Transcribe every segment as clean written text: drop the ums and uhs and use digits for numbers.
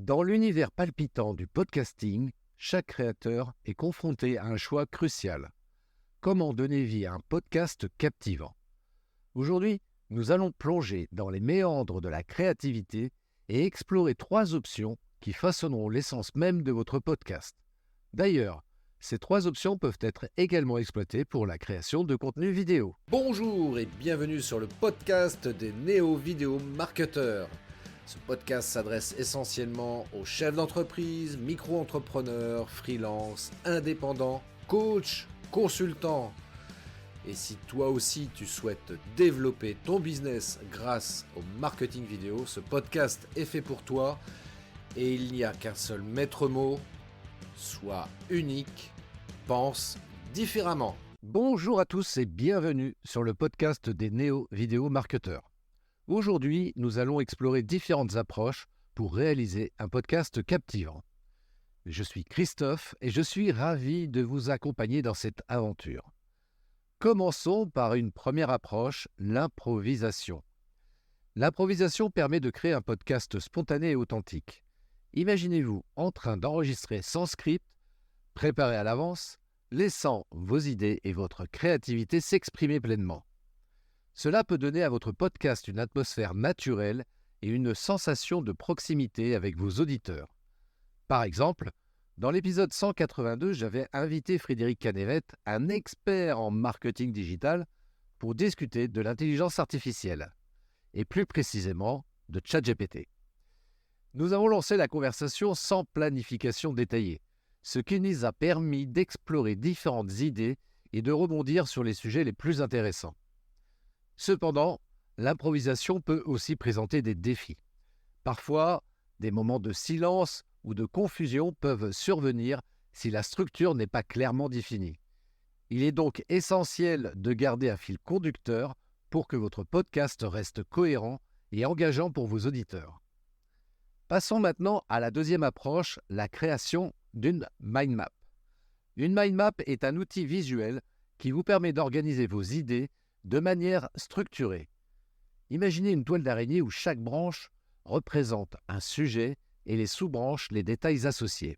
Dans l'univers palpitant du podcasting, chaque créateur est confronté à un choix crucial. Comment donner vie à un podcast captivant? Aujourd'hui, nous allons plonger dans les méandres de la créativité et explorer 3 options qui façonneront l'essence même de votre podcast. D'ailleurs, ces 3 options peuvent être également exploitées pour la création de contenu vidéo. Bonjour et bienvenue sur le podcast des néo-vidéo marketeurs. Ce podcast s'adresse essentiellement aux chefs d'entreprise, micro-entrepreneurs, freelance, indépendants, coachs, consultants. Et si toi aussi tu souhaites développer ton business grâce au marketing vidéo, ce podcast est fait pour toi et il n'y a qu'un seul maître mot, sois unique, pense différemment. Bonjour à tous et bienvenue sur le podcast des néo-vidéo marketeurs. Aujourd'hui, nous allons explorer différentes approches pour réaliser un podcast captivant. Je suis Christophe et je suis ravi de vous accompagner dans cette aventure. Commençons par une première approche, l'improvisation. L'improvisation permet de créer un podcast spontané et authentique. Imaginez-vous en train d'enregistrer sans script, préparé à l'avance, laissant vos idées et votre créativité s'exprimer pleinement. Cela peut donner à votre podcast une atmosphère naturelle et une sensation de proximité avec vos auditeurs. Par exemple, dans l'épisode 182, j'avais invité Frédéric Canévet, un expert en marketing digital, pour discuter de l'intelligence artificielle, et plus précisément de ChatGPT. Nous avons lancé la conversation sans planification détaillée, ce qui nous a permis d'explorer différentes idées et de rebondir sur les sujets les plus intéressants. Cependant, l'improvisation peut aussi présenter des défis. Parfois, des moments de silence ou de confusion peuvent survenir si la structure n'est pas clairement définie. Il est donc essentiel de garder un fil conducteur pour que votre podcast reste cohérent et engageant pour vos auditeurs. Passons maintenant à la deuxième approche, la création d'une mind map. Une mind map est un outil visuel qui vous permet d'organiser vos idées de manière structurée. Imaginez une toile d'araignée où chaque branche représente un sujet et les sous-branches les détails associés.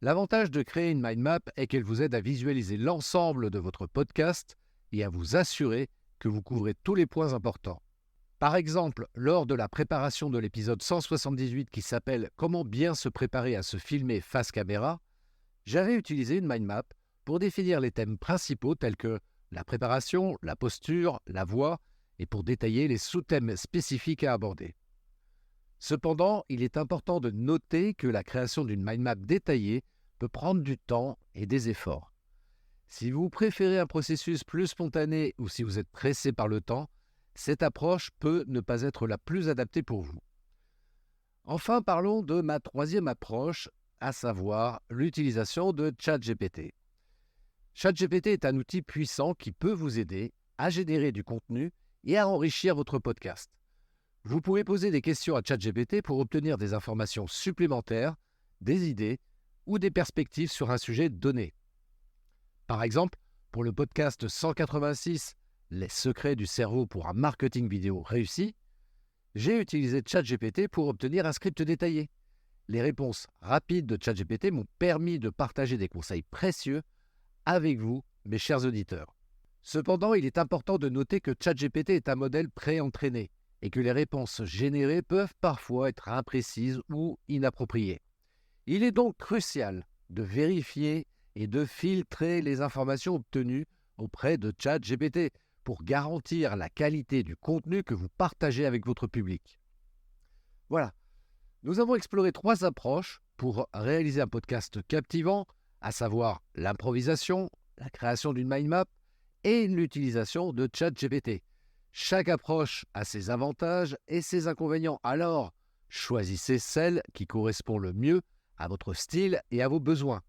L'avantage de créer une mind map est qu'elle vous aide à visualiser l'ensemble de votre podcast et à vous assurer que vous couvrez tous les points importants. Par exemple, lors de la préparation de l'épisode 178 qui s'appelle « Comment bien se préparer à se filmer face caméra », j'avais utilisé une mind map pour définir les thèmes principaux tels que la préparation, la posture, la voix et pour détailler les sous-thèmes spécifiques à aborder. Cependant, il est important de noter que la création d'une mind map détaillée peut prendre du temps et des efforts. Si vous préférez un processus plus spontané ou si vous êtes pressé par le temps, cette approche peut ne pas être la plus adaptée pour vous. Enfin, parlons de ma troisième approche, à savoir l'utilisation de ChatGPT. ChatGPT est un outil puissant qui peut vous aider à générer du contenu et à enrichir votre podcast. Vous pouvez poser des questions à ChatGPT pour obtenir des informations supplémentaires, des idées ou des perspectives sur un sujet donné. Par exemple, pour le podcast 186 « Les secrets du cerveau pour un marketing vidéo réussi », j'ai utilisé ChatGPT pour obtenir un script détaillé. Les réponses rapides de ChatGPT m'ont permis de partager des conseils précieux avec vous, mes chers auditeurs. Cependant, il est important de noter que ChatGPT est un modèle pré-entraîné et que les réponses générées peuvent parfois être imprécises ou inappropriées. Il est donc crucial de vérifier et de filtrer les informations obtenues auprès de ChatGPT pour garantir la qualité du contenu que vous partagez avec votre public. Voilà, nous avons exploré 3 approches pour réaliser un podcast captivant, à savoir l'improvisation, la création d'une mind map et l'utilisation de ChatGPT. Chaque approche a ses avantages et ses inconvénients, alors choisissez celle qui correspond le mieux à votre style et à vos besoins.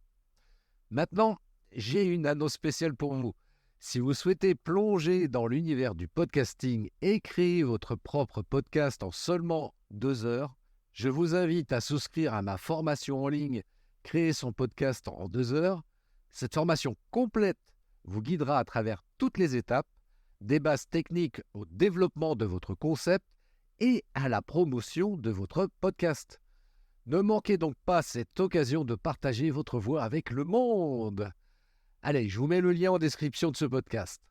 Maintenant, j'ai une annonce spéciale pour vous. Si vous souhaitez plonger dans l'univers du podcasting et créer votre propre podcast en seulement 2 heures, je vous invite à souscrire à ma formation en ligne « Créer son podcast en 2 heures ». Cette formation complète vous guidera à travers toutes les étapes, des bases techniques au développement de votre concept et à la promotion de votre podcast. Ne manquez donc pas cette occasion de partager votre voix avec le monde. Allez, je vous mets le lien en description de ce podcast.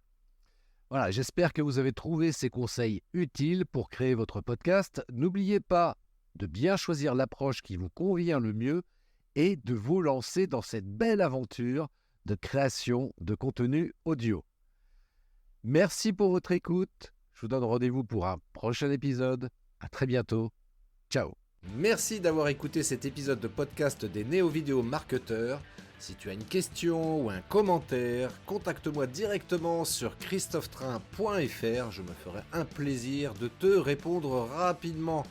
Voilà, j'espère que vous avez trouvé ces conseils utiles pour créer votre podcast. N'oubliez pas de bien choisir l'approche qui vous convient le mieux et de vous lancer dans cette belle aventure de création de contenu audio. Merci pour votre écoute. Je vous donne rendez-vous pour un prochain épisode. À très bientôt. Ciao. Merci d'avoir écouté cet épisode de podcast des Néo-Vidéo Marketeurs. Si tu as une question ou un commentaire, contacte-moi directement sur christophetrain.fr. Je me ferai un plaisir de te répondre rapidement.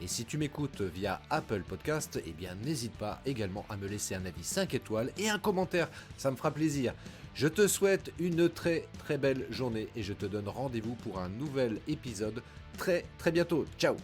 Et si tu m'écoutes via Apple Podcast, eh bien n'hésite pas également à me laisser un avis 5 étoiles et un commentaire, ça me fera plaisir. Je te souhaite une très belle journée et je te donne rendez-vous pour un nouvel épisode très bientôt. Ciao.